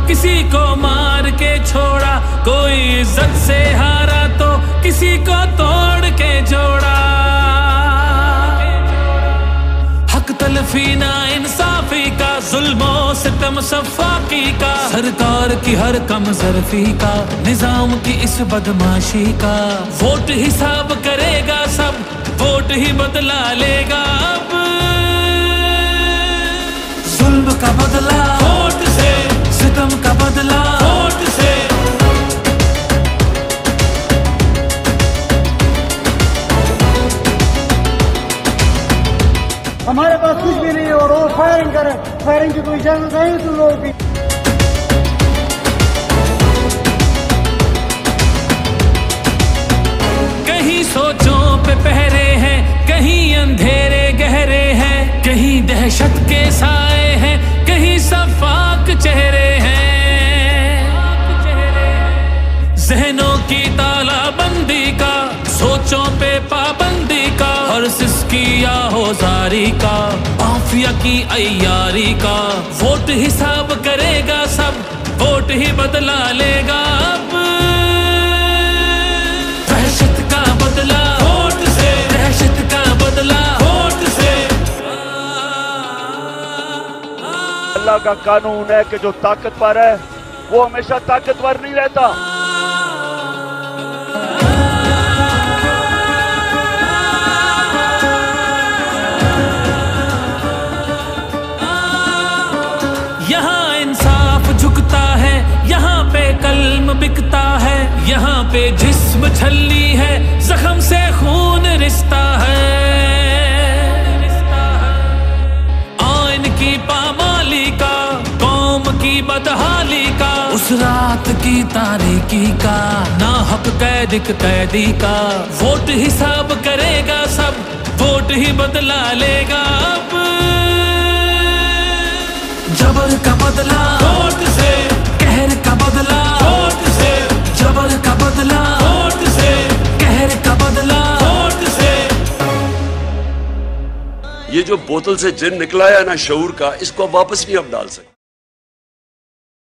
किसी को मार के छोड़ा, कोई इज्जत से हारा तो किसी को तोड़ के जोड़ा। हक तलफी ना इंसाफी का, जुल्मों सितम सफाकी का, सरकार की हर कम ज़रफ़ी का, निजाम की इस बदमाशी का। वोट हिसाब करेगा सब, वोट ही बदला लेगा अब। जुल्म का बदला वोट से, सितम का बदला वोट से। हमारे पास कुछ भी नहीं है और वो फायरिंग करे, फायरिंग की कोई इजाजत नहीं तुम लोगों की। कहीं सोचों पे पहरे हैं, कहीं अंधेरे गहरे हैं, कहीं दहशत के साए हैं, कहीं सफाक चेहरे हैं। जहनों की तालाबंदी का, सोचों पे पाबंदी का, और सिसकी या होजारी का, माफिया की अय्यारी का। वोट हिसाब करेगा सब, वोट ही बदला लेगा अब। दहशत का बदला वोट से, दहशत का बदला वोट से। अल्लाह का कानून है कि जो ताकतवर है वो हमेशा ताकतवर नहीं रहता। यहाँ इंसाफ झुकता है, यहाँ पे कल्म बिकता है, यहाँ पे जिस्म छलनी है, जख्म से खून रिश्ता है। आइन की पामाली का, कौम की बदहाली का, उस रात की तारीकी का, ना हक कैदी का। वोट हिसाब करेगा सब, वोट ही बदला लेगा अब। जबर का बदला वोट से, कहर का बदला वोट से, जबर का बदला वोट से, कहर का बदला वोट से। ये जो बोतल से जिन निकला है ना शऊर का, इसको वापस नहीं अब डाल सकते।